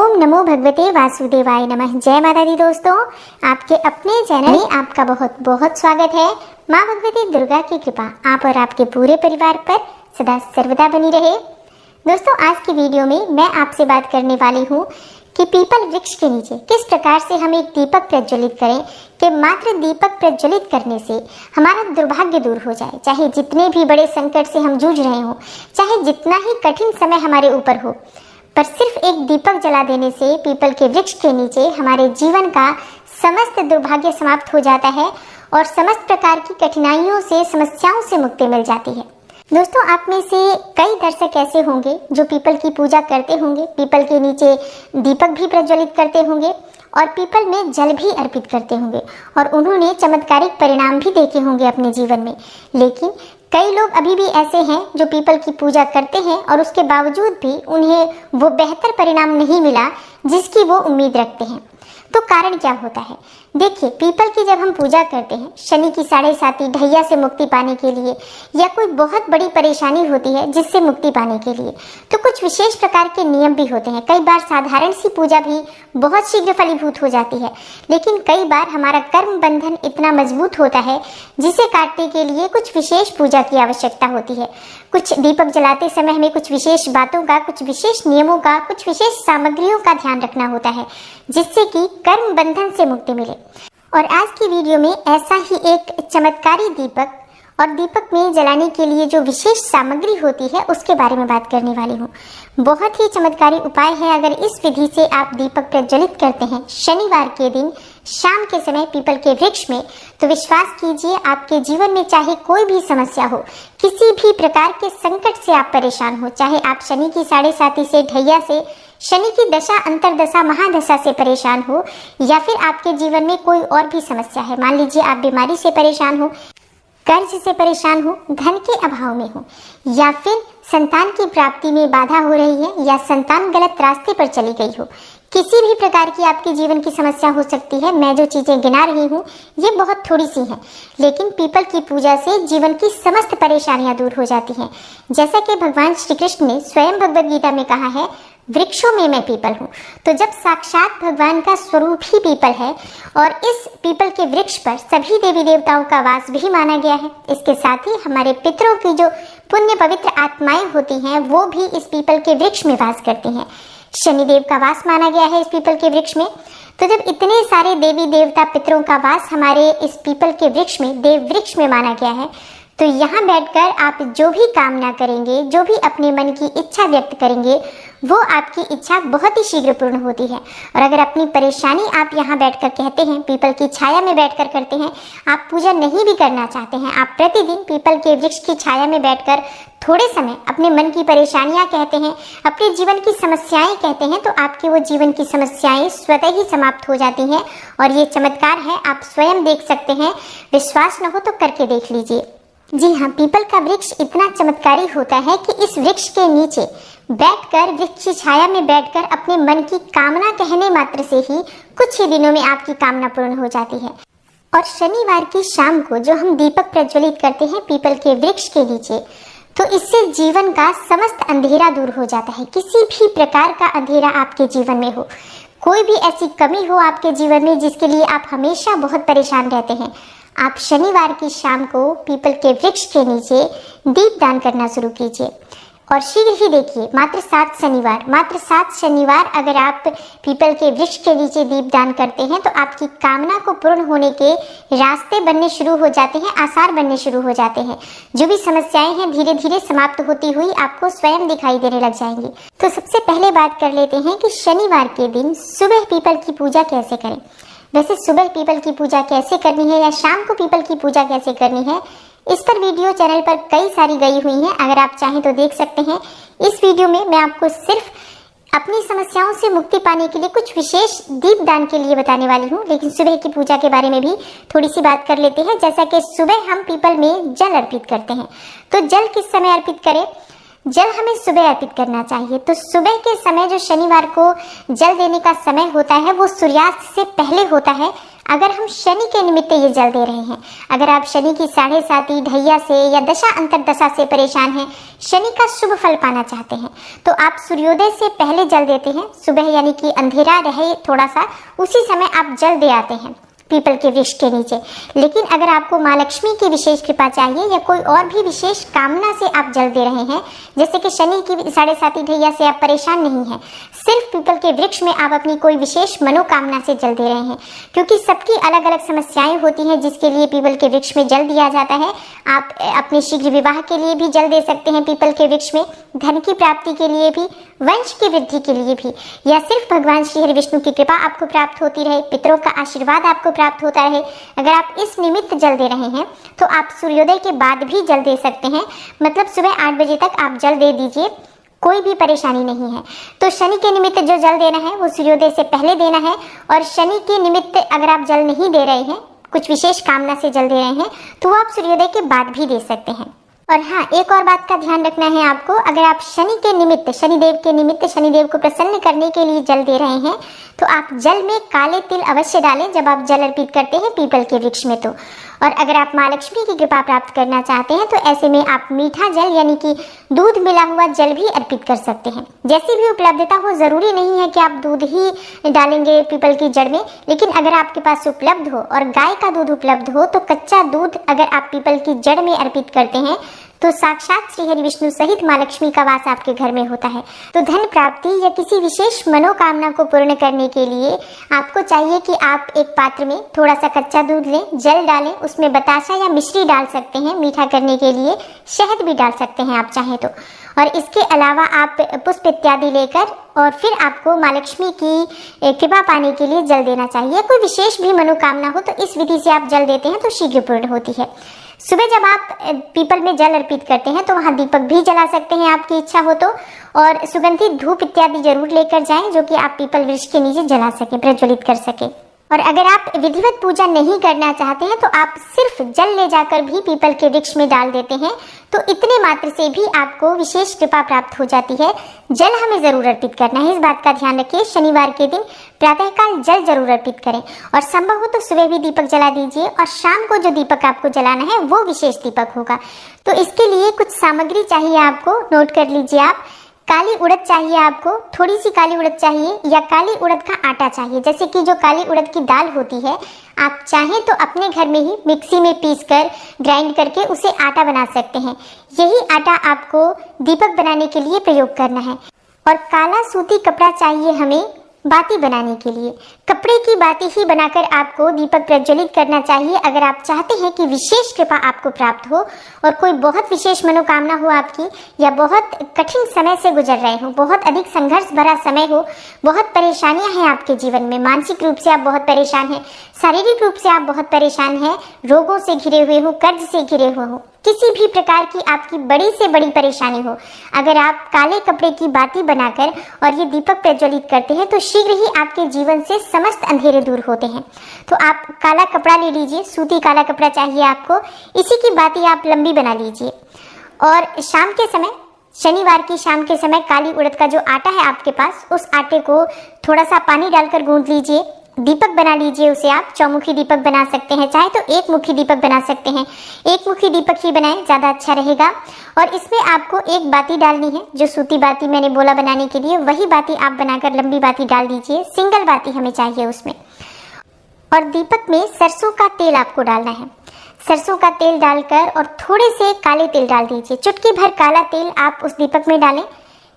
ओम नमो भगवते वासुदेवाय नमः। जय माता दी दोस्तों, आपके अपने चैनल में आपका बहुत बहुत स्वागत है। माँ भगवती दुर्गा की कृपा आप और आपके पूरे परिवार पर सदा सर्वदा बनी रहे। दोस्तों, आज की वीडियो में मैं आपसे बात करने वाली हूँ कि पीपल वृक्ष के नीचे किस प्रकार से हम एक दीपक प्रज्वलित करें कि मात्र दीपक प्रज्वलित करने से हमारा दुर्भाग्य दूर हो जाए। चाहे जितने भी बड़े संकट से हम जूझ रहे हों, चाहे जितना ही कठिन समय हमारे ऊपर हो, पर सिर्फ एक दीपक जला देने से पीपल के वृक्ष के नीचे हमारे जीवन का समस्त दुर्भाग्य समाप्त हो जाता है और समस्त प्रकार की कठिनाइयों से, समस्याओं से मुक्ति मिल जाती है। दोस्तों, आप में से कई दर्शक ऐसे होंगे जो पीपल की पूजा करते होंगे, पीपल के नीचे दीपक भी प्रज्वलित करते होंगे और पीपल में जल भी अर्पित करते होंगे और उन्होंने चमत्कारिक परिणाम भी देखे होंगे अपने जीवन में। लेकिन कई लोग अभी भी ऐसे हैं जो पीपल की पूजा करते हैं और उसके बावजूद भी उन्हें वो बेहतर परिणाम नहीं मिला जिसकी वो उम्मीद रखते हैं। तो कारण क्या होता है? देखिए, पीपल की जब हम पूजा करते हैं, शनि की 7.5 ढैया से मुक्ति पाने के लिए या कोई बहुत बड़ी परेशानी होती है जिससे मुक्ति पाने के लिए, तो कुछ विशेष प्रकार के नियम भी होते हैं। कई बार साधारण सी पूजा भी बहुत शीघ्र फलीभूत हो जाती है, लेकिन कई बार हमारा कर्म बंधन इतना मजबूत होता है जिसे काटने के लिए कुछ विशेष पूजा की आवश्यकता होती है। कुछ दीपक जलाते समय हमें कुछ विशेष बातों का, कुछ विशेष नियमों का, कुछ विशेष सामग्रियों का ध्यान रखना होता है जिससे कि कर्म बंधन से मुक्ति मिले। और आज की वीडियो में ऐसा ही एक चमत्कारी दीपक और दीपक में जलाने के लिए जो विशेष सामग्री होती है उसके बारे में बात करने वाली हूँ। बहुत ही चमत्कारी उपाय है। अगर इस विधि से आप दीपक प्रज्वलित करते हैं शनिवार के दिन शाम के समय पीपल के वृक्ष में, तो विश्वास कीजिए आपके जीवन में चाहे कोई भी समस्या हो, किसी भी प्रकार के संकट से आप परेशान हो, चाहे आप शनि की 7.5 से, ढैया से, शनि की दशा, अंतरदशा, महादशा से परेशान हो, या फिर आपके जीवन में कोई और भी समस्या है, मान लीजिए आप बीमारी से परेशान हो, कर्ज से परेशान हो, धन के अभाव में हो, या फिर संतान की प्राप्ति में बाधा हो रही है, या संतान गलत रास्ते पर चली गई हो, किसी भी प्रकार की आपके जीवन की समस्या हो सकती है। मैं जो चीजें गिना रही हूँ ये बहुत थोड़ी सी हैं, लेकिन पीपल की पूजा से जीवन की समस्त परेशानियां दूर हो जाती हैं। जैसा कि भगवान श्री कृष्ण ने स्वयं भगवद गीता में कहा है, वृक्षों में मैं पीपल हूँ। तो जब साक्षात भगवान का स्वरूप ही पीपल है और इस पीपल के वृक्ष पर सभी देवी देवताओं का वास भी माना गया है, इसके साथ ही हमारे पितरों की जो पुण्य पवित्र आत्माएं होती हैं वो भी इस पीपल के वृक्ष में वास करती हैं। शनिदेव का वास माना गया है इस पीपल के वृक्ष में। तो जब इतने सारे देवी देवता पितरों का वास हमारे इस पीपल के वृक्ष में, देव वृक्ष में माना गया है, तो यहाँ बैठकर आप जो भी कामना करेंगे, जो भी अपने मन की इच्छा व्यक्त करेंगे, वो आपकी इच्छा बहुत ही शीघ्र पूर्ण होती है। और अगर अपनी परेशानी आप यहाँ बैठकर कहते हैं, पीपल की छाया में बैठकर करते हैं, आप पूजा नहीं भी करना चाहते हैं, आप प्रतिदिन पीपल के वृक्ष की छाया में बैठकर थोड़े समय अपने मन की परेशानियां कहते हैं, अपने जीवन की समस्याएं कहते हैं, तो आपकी वो जीवन की समस्याएं स्वतः ही समाप्त हो जाती हैं। और ये चमत्कार है, आप स्वयं देख सकते हैं। विश्वास न हो तो करके देख लीजिए। जी हाँ, पीपल का वृक्ष इतना चमत्कारी होता है कि इस वृक्ष के नीचे बैठकर, वृक्ष की छाया में बैठकर अपने मन की कामना कहने मात्र से ही कुछ ही दिनों में आपकी कामना पूर्ण हो जाती है। और शनिवार की शाम को जो हम दीपक प्रज्वलित करते हैं पीपल के वृक्ष के नीचे, तो इससे जीवन का समस्त अंधेरा दूर हो जाता है। किसी भी प्रकार का अंधेरा आपके जीवन में हो, कोई भी ऐसी कमी हो आपके जीवन में जिसके लिए आप हमेशा बहुत परेशान रहते हैं, आप शनिवार की शाम को पीपल के वृक्ष के नीचे दीप दान करना शुरू कीजिए। और शीघ्र ही देखिए, मात्र 7 शनिवार अगर आप पीपल के वृक्ष के नीचे दीप दान करते हैं तो आपकी कामना को पूर्ण होने के रास्ते बनने शुरू हो जाते हैं, आसार बनने शुरू हो जाते हैं। जो भी समस्याएं हैं धीरे धीरे समाप्त होती हुई आपको स्वयं दिखाई देने लग जाएंगी। तो सबसे पहले बात कर लेते हैं कि शनिवार के दिन सुबह पीपल की पूजा कैसे करें। वैसे सुबह पीपल की पूजा कैसे करनी है या शाम को पीपल की पूजा कैसे करनी है, इस पर वीडियो चैनल पर कई सारी गई हुई हैं, अगर आप चाहें तो देख सकते हैं। इस वीडियो में मैं आपको सिर्फ अपनी समस्याओं से मुक्ति पाने के लिए कुछ विशेष दीप दान के लिए बताने वाली हूँ, लेकिन सुबह की पूजा के बारे में भी थोड़ी सी बात कर लेते हैं। जैसा कि सुबह हम पीपल में जल अर्पित करते हैं, तो जल किस समय अर्पित करें? जल हमें सुबह अर्पित करना चाहिए। तो सुबह के समय जो शनिवार को जल देने का समय होता है वो सूर्यास्त से पहले होता है। अगर हम शनि के निमित्त ये जल दे रहे हैं, अगर आप शनि की 7.5 ढैया से या दशा अंतरदशा से परेशान हैं, शनि का शुभ फल पाना चाहते हैं, तो आप सूर्योदय से पहले जल देते हैं। सुबह यानी कि अंधेरा रहे थोड़ा सा, उसी समय आप जल दे आते हैं पीपल के वृक्ष के नीचे। लेकिन अगर आपको माँ लक्ष्मी की विशेष कृपा चाहिए या कोई और भी विशेष कामना से आप जल दे रहे हैं, जैसे कि शनि की 7.5 ढैया से आप परेशान नहीं हैं, सिर्फ पीपल के वृक्ष में आप अपनी कोई विशेष मनोकामना से जल दे रहे हैं, क्योंकि सबकी अलग अलग समस्याएं होती हैं जिसके लिए पीपल के वृक्ष में जल दिया जाता है। आप अपने शीघ्र विवाह के लिए भी जल दे सकते हैं पीपल के वृक्ष में, धन की प्राप्ति के लिए भी, वंश की वृद्धि के लिए भी, या सिर्फ भगवान श्री हरि विष्णु की कृपा आपको प्राप्त होती रहे, पितरों का आशीर्वाद आपको प्राप्त होता रहे। अगर आप इस निमित्त जल दे रहे हैं तो आप सूर्योदय के बाद भी जल दे सकते हैं, मतलब सुबह 8 बजे तक आप जल दे दीजिए, कोई भी परेशानी नहीं है। तो शनि के निमित्त जो जल देना है वो सूर्योदय से पहले देना है, और शनि के निमित्त अगर आप जल नहीं दे रहे हैं, कुछ विशेष कामना से जल दे रहे हैं, तो आप सूर्योदय के बाद भी दे सकते हैं। और हाँ, एक और बात का ध्यान रखना है आपको, अगर आप शनि के निमित्त, शनिदेव के निमित्त, शनिदेव को प्रसन्न करने के लिए जल दे रहे हैं, तो आप जल में काले तिल अवश्य डालें जब आप जल अर्पित करते हैं पीपल के वृक्ष में। तो और अगर आप माँ लक्ष्मी की कृपा प्राप्त करना चाहते हैं तो ऐसे में आप मीठा जल यानी कि दूध मिला हुआ जल भी अर्पित कर सकते हैं। जैसी भी उपलब्धता हो, जरूरी नहीं है कि आप दूध ही डालेंगे पीपल की जड़ में, लेकिन अगर आपके पास उपलब्ध हो और गाय का दूध उपलब्ध हो तो कच्चा दूध अगर आप पीपल की जड़ में अर्पित करते हैं तो साक्षात श्री हरि विष्णु सहित माँ लक्ष्मी का वास आपके घर में होता है। तो धन प्राप्ति या किसी विशेष मनोकामना को पूर्ण करने के लिए आपको चाहिए कि आप एक पात्र में थोड़ा सा कच्चा दूध लें, जल डालें, उसमें बतासा या मिश्री डाल सकते हैं मीठा करने के लिए, शहद भी डाल सकते हैं आप चाहें तो, और इसके अलावा आप पुष्प इत्यादि लेकर और फिर आपको माँ लक्ष्मी की कृपा पाने के लिए जल देना चाहिए। कोई विशेष भी मनोकामना हो तो इस विधि से आप जल देते हैं तो शीघ्र पूर्ण होती है। सुबह जब आप पीपल में जल अर्पित करते हैं तो वहाँ दीपक भी जला सकते हैं आपकी इच्छा हो तो, और सुगंधित धूप इत्यादि जरूर लेकर जाएं जो कि आप पीपल वृक्ष के नीचे जला सके, प्रज्वलित कर सके। और अगर आप विधिवत पूजा नहीं करना चाहते हैं तो आप सिर्फ जल ले जाकर भी पीपल के वृक्ष में डाल देते हैं, तो इतने मात्र से भी आपको विशेष कृपा प्राप्त हो जाती है। जल हमें जरूर अर्पित करना है, इस बात का ध्यान रखिए। शनिवार के दिन प्रातःकाल जल जरूर अर्पित करें, और संभव हो तो सुबह भी दीपक जला दीजिए, और शाम को जो दीपक आपको जलाना है वो विशेष दीपक होगा। तो इसके लिए कुछ सामग्री चाहिए आपको, नोट कर लीजिए आप। काली उड़द चाहिए आपको, थोड़ी सी काली उड़द चाहिए, या काली उड़द का आटा चाहिए। जैसे कि जो काली उड़द की दाल होती है, आप चाहें तो अपने घर में ही मिक्सी में पीसकर ग्राइंड करके उसे आटा बना सकते हैं। यही आटा आपको दीपक बनाने के लिए प्रयोग करना है। और काला सूती कपड़ा चाहिए हमें बाती बनाने के लिए। कपड़े की बाती ही बनाकर आपको दीपक प्रज्वलित करना चाहिए अगर आप चाहते हैं कि विशेष कृपा आपको प्राप्त हो और कोई बहुत विशेष मनोकामना हो आपकी, या बहुत कठिन समय से गुजर रहे हो, बहुत अधिक संघर्ष भरा समय हो, बहुत परेशानियां हैं आपके जीवन में, मानसिक रूप से आप बहुत परेशान हैं, शारीरिक रूप से आप बहुत परेशान हैं, रोगों से घिरे हुए हो, कर्ज से घिरे हुए हो, किसी भी प्रकार की आपकी बड़ी से बड़ी परेशानी हो, अगर आप काले कपड़े की बाती बनाकर और ये दीपक प्रज्वलित करते हैं तो शीघ्र ही आपके जीवन से समस्त अंधेरे दूर होते हैं। तो आप काला कपड़ा ले लीजिए, सूती काला कपड़ा चाहिए आपको, इसी की बाती आप लंबी बना लीजिए, और शाम के समय, शनिवार की शाम के समय काली उड़द का जो आटा है आपके पास, उस आटे को थोड़ा सा पानी डालकर गूंथ लीजिए, दीपक बना लीजिए उसे। आप चौमुखी दीपक बना सकते हैं, चाहे तो एक मुखी दीपक बना सकते हैं, एक मुखी दीपक ही बनाएं, ज़्यादा अच्छा रहेगा। और इसमें आपको एक बाती डालनी है, जो सूती बाती मैंने बोला बनाने के लिए, वही बाती आप बनाकर लंबी बाती डाल दीजिए, सिंगल बाती हमें चाहिए उसमें। और दीपक में सरसों का तेल आपको डालना है, सरसों का तेल डालकर और थोड़े से काले तिल डाल दीजिए, चुटकी भर काला तेल आप उस दीपक में डालें।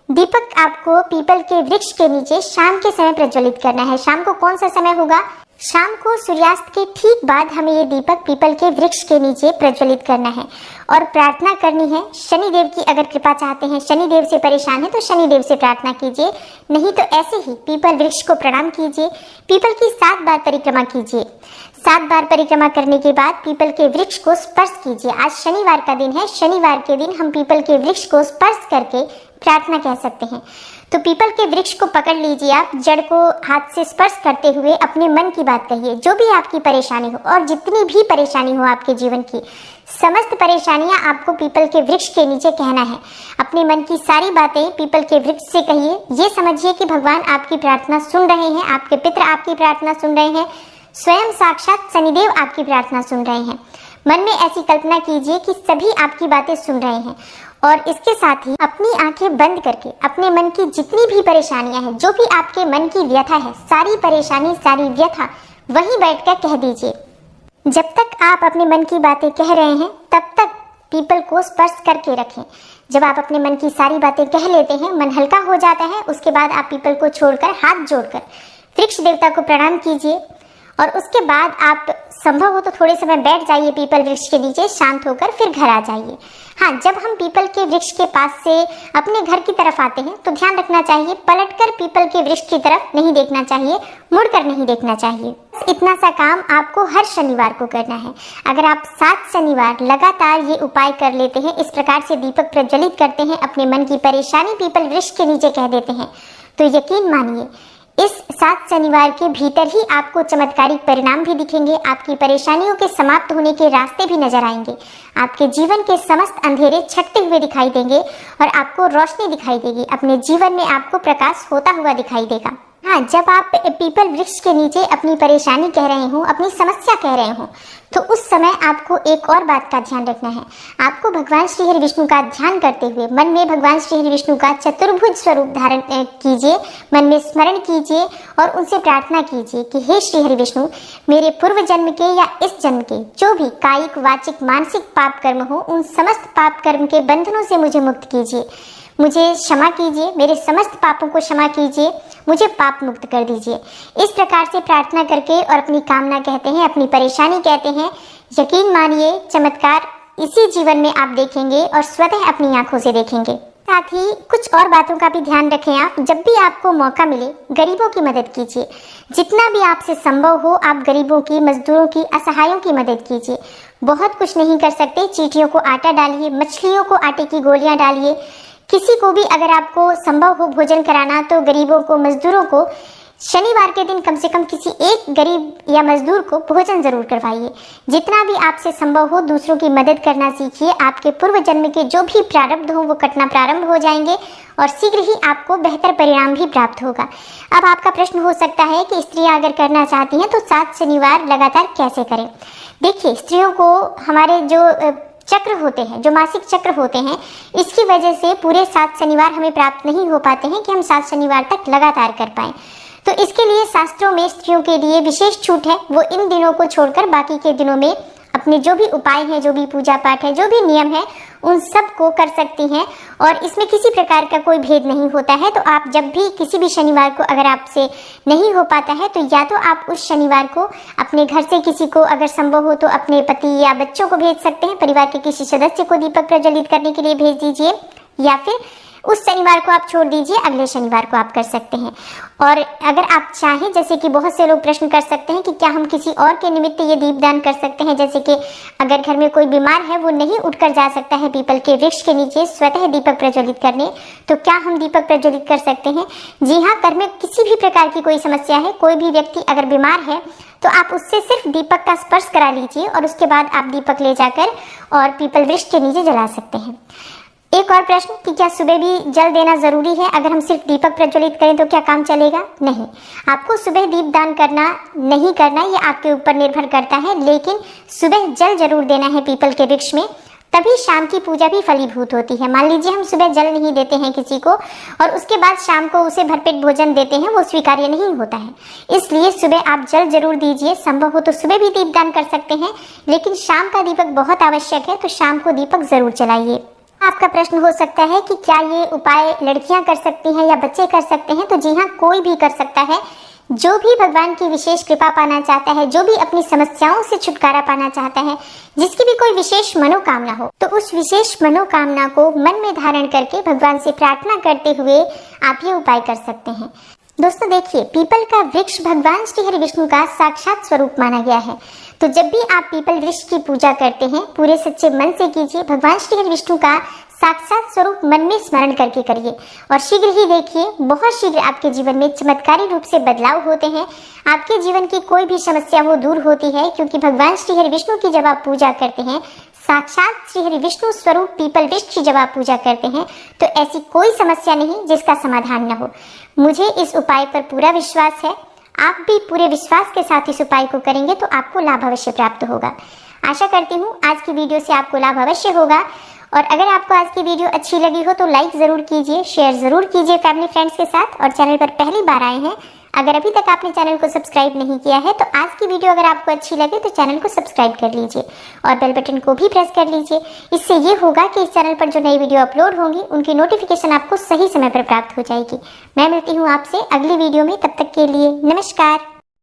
दीपक आपको पीपल के वृक्ष के नीचे शाम के समय प्रज्वलित करना है। शाम को कौन सा समय होगा? शाम को सूर्यास्त के ठीक बाद हमें ये दीपक पीपल के वृक्ष के नीचे प्रज्वलित करना है और प्रार्थना करनी है शनिदेव की। अगर कृपा चाहते हैं, शनिदेव से परेशान है तो शनिदेव से प्रार्थना कीजिए, नहीं तो ऐसे ही पीपल वृक्ष को प्रणाम कीजिए, पीपल की 7 बार परिक्रमा कीजिए। 7 बार परिक्रमा करने के बाद पीपल के वृक्ष को स्पर्श कीजिए। आज शनिवार का दिन है, शनिवार के दिन हम पीपल के वृक्ष को स्पर्श करके प्रार्थना कह सकते हैं। तो पीपल के वृक्ष को पकड़ लीजिए, आप जड़ को हाथ से स्पर्श करते हुए अपने मन की बात कहिए, जो भी आपकी परेशानी हो और जितनी भी परेशानी हो आपके जीवन की, समस्त परेशानियां आपको पीपल के वृक्ष के नीचे कहना है। अपने मन की सारी बातें पीपल के वृक्ष से कहिए। ये समझिए कि भगवान आपकी प्रार्थना सुन रहे हैं, आपके पितर आपकी प्रार्थना सुन रहे हैं, स्वयं साक्षात शनिदेव आपकी प्रार्थना सुन रहे हैं। मन में ऐसी कल्पना कीजिए कि सभी आपकी बातें सुन रहे हैं और इसके साथ ही अपनी आंखें बंद करके अपने मन की जितनी भी परेशानियां हैं, जो भी आपके मन की व्यथा है, सारी परेशानी, सारी व्यथा वहीं बैठकर कह दीजिए। जब तक आप अपने मन की बातें कह रहे हैं तब तक पीपल को स्पर्श करके रखें। जब आप अपने मन की सारी बातें कह लेते हैं, मन हल्का हो जाता है, उसके बाद आप पीपल को छोड़कर हाथ जोड़कर वृक्ष देवता को प्रणाम कीजिए और उसके बाद आप संभव हो तो थोड़े समय बैठ जाइए पीपल वृक्ष के नीचे, शांत होकर फिर घर आ जाइए। हाँ, जब हम पीपल के वृक्ष के पास से अपने घर की तरफ आते हैं तो ध्यान रखना चाहिए, पलटकर पीपल के वृक्ष की तरफ नहीं देखना चाहिए, मुड़कर नहीं देखना चाहिए। इतना सा काम आपको हर शनिवार को करना है। अगर आप 7 शनिवार लगातार ये उपाय कर लेते हैं, इस प्रकार से दीपक प्रज्वलित करते हैं, अपने मन की परेशानी पीपल वृक्ष के नीचे कह देते हैं, तो यकीन मानिए इस 7 शनिवार के भीतर ही आपको चमत्कारिक परिणाम भी दिखेंगे। आपकी परेशानियों के समाप्त होने के रास्ते भी नजर आएंगे। आपके जीवन के समस्त अंधेरे छटते हुए दिखाई देंगे और आपको रोशनी दिखाई देगी। अपने जीवन में आपको प्रकाश होता हुआ दिखाई देगा। हाँ, जब आप पीपल वृक्ष के नीचे अपनी परेशानी कह रहे हो, अपनी समस्या कह रहे हो, तो उस समय आपको एक और बात का ध्यान रखना है। आपको भगवान श्री हरि विष्णु का ध्यान करते हुए मन में भगवान श्री हरि विष्णु का चतुर्भुज स्वरूप धारण कीजिए, मन में स्मरण कीजिए और उनसे प्रार्थना कीजिए कि हे श्री हरि विष्णु, मेरे पूर्व जन्म के या इस जन्म के जो भी कायिक, वाचिक, मानसिक पाप कर्म हो, उन समस्त पाप कर्म के बंधनों से मुझे मुक्त कीजिए। मुझे क्षमा कीजिए, मेरे समस्त पापों को क्षमा कीजिए, मुझे पाप मुक्त कर दीजिए। इस प्रकार से प्रार्थना करके और अपनी कामना कहते हैं, अपनी परेशानी कहते हैं। यकीन मानिए चमत्कार इसी जीवन में आप देखेंगे और स्वतः अपनी आंखों से देखेंगे। साथ ही कुछ और बातों का भी ध्यान रखें। आप जब भी आपको मौका मिले गरीबों की मदद कीजिए। जितना भी आपसे संभव हो आप गरीबों की, मजदूरों की, असहायों की मदद कीजिए। बहुत कुछ नहीं कर सकते, चींटियों को आटा डालिए, मछलियों को आटे की गोलियां डालिए। किसी को भी अगर आपको संभव हो भोजन कराना तो गरीबों को, मजदूरों को शनिवार के दिन कम से कम किसी एक गरीब या मजदूर को भोजन जरूर करवाइए। जितना भी आपसे संभव हो दूसरों की मदद करना सीखिए। आपके पूर्व जन्म के जो भी प्रारब्ध हो वो कटना प्रारंभ हो जाएंगे और शीघ्र ही आपको बेहतर परिणाम भी प्राप्त होगा। अब आपका प्रश्न हो सकता है कि स्त्रियां अगर करना चाहती हैं तो 7 शनिवार लगातार कैसे करें। देखिए, स्त्रियों को हमारे जो चक्र होते हैं, जो मासिक चक्र होते हैं, इसकी वजह से पूरे 7 शनिवार हमें प्राप्त नहीं हो पाते हैं कि हम 7 शनिवार तक लगातार कर पाएं। तो इसके लिए शास्त्रों में स्त्रियों के लिए विशेष छूट है। वो इन दिनों को छोड़कर बाकी के दिनों में अपने जो भी उपाय हैं, जो भी पूजा पाठ है, जो भी नियम है, उन सब को कर सकती हैं और इसमें किसी प्रकार का कोई भेद नहीं होता है। तो आप जब भी किसी भी शनिवार को अगर आपसे नहीं हो पाता है तो या तो आप उस शनिवार को अपने घर से किसी को, अगर संभव हो तो अपने पति या बच्चों को भेज सकते हैं, परिवार के किसी सदस्य को दीपक प्रज्वलित करने के लिए भेज दीजिए, या फिर उस शनिवार को आप छोड़ दीजिए, अगले शनिवार को आप कर सकते हैं। और अगर आप चाहें, जैसे कि बहुत से लोग प्रश्न कर सकते हैं कि क्या हम किसी और के निमित्त ये दीपदान कर सकते हैं, जैसे कि अगर घर में कोई बीमार है, वो नहीं उठकर जा सकता है पीपल के वृक्ष के नीचे स्वतः दीपक प्रज्वलित करने, तो क्या हम दीपक प्रज्वलित कर सकते हैं? जी हाँ, घर में किसी भी प्रकार की कोई समस्या है, कोई भी व्यक्ति अगर बीमार है तो आप उससे सिर्फ दीपक का स्पर्श करा लीजिए और उसके बाद आप दीपक ले जाकर और पीपल वृक्ष के नीचे जला सकते हैं। एक और प्रश्न कि क्या सुबह भी जल देना जरूरी है? अगर हम सिर्फ दीपक प्रज्वलित करें तो क्या काम चलेगा? नहीं, आपको सुबह दीप दान करना नहीं करना ये आपके ऊपर निर्भर करता है, लेकिन सुबह जल जरूर देना है पीपल के वृक्ष में, तभी शाम की पूजा भी फलीभूत होती है। मान लीजिए हम सुबह जल नहीं देते हैं किसी को और उसके बाद शाम को उसे भरपेट भोजन देते हैं, वो स्वीकार्य नहीं होता है। इसलिए सुबह आप जल जरूर दीजिए। संभव हो तो सुबह भी दीपदान कर सकते हैं, लेकिन शाम का दीपक बहुत आवश्यक है, तो शाम को दीपक जरूर जलाइए। आपका प्रश्न हो सकता है कि क्या ये उपाय लड़कियां कर सकती हैं या बच्चे कर सकते हैं? तो जी हाँ, कोई भी कर सकता है। जो भी भगवान की विशेष कृपा पाना चाहता है, जो भी अपनी समस्याओं से छुटकारा पाना चाहता है, जिसकी भी कोई विशेष मनोकामना हो, तो उस विशेष मनोकामना को मन में धारण करके भगवान से प्रार्थना करते हुए आप ये उपाय कर सकते हैं। दोस्तों देखिए, पीपल का वृक्ष भगवान श्री हरि विष्णु का साक्षात स्वरूप माना गया है। तो जब भी आप पीपल वृक्ष की पूजा करते हैं, पूरे सच्चे मन से कीजिए। भगवान श्री हरि विष्णु का साक्षात स्वरूप मन में स्मरण करके करिए और शीघ्र ही देखिए, बहुत शीघ्र आपके जीवन में चमत्कारी रूप से बदलाव होते हैं। आपके जीवन की कोई भी समस्या वो दूर होती है, क्योंकि भगवान श्री हरि विष्णु की जब आप पूजा करते हैं, साक्षात श्री हरि विष्णु स्वरूप पीपल वृक्ष की जब आप पूजा करते हैं, तो ऐसी कोई समस्या नहीं जिसका समाधान न हो। मुझे इस उपाय पर पूरा विश्वास है। आप भी पूरे विश्वास के साथ इस उपाय को करेंगे तो आपको लाभ अवश्य प्राप्त होगा। आशा करती हूँ आज की वीडियो से आपको लाभ अवश्य होगा। और अगर आपको आज की वीडियो अच्छी लगी हो तो लाइक ज़रूर कीजिए, शेयर ज़रूर कीजिए फैमिली फ्रेंड्स के साथ। और चैनल पर पहली बार आए हैं, अगर अभी तक आपने चैनल को सब्सक्राइब नहीं किया है तो आज की वीडियो अगर आपको अच्छी लगे तो चैनल को सब्सक्राइब कर लीजिए और बेल बटन को भी प्रेस कर लीजिए। इससे ये होगा कि इस चैनल पर जो नई वीडियो अपलोड होंगी उनकी नोटिफिकेशन आपको सही समय पर प्राप्त हो जाएगी। मैं मिलती हूँ आपसे अगली वीडियो में, तब तक के लिए नमस्कार।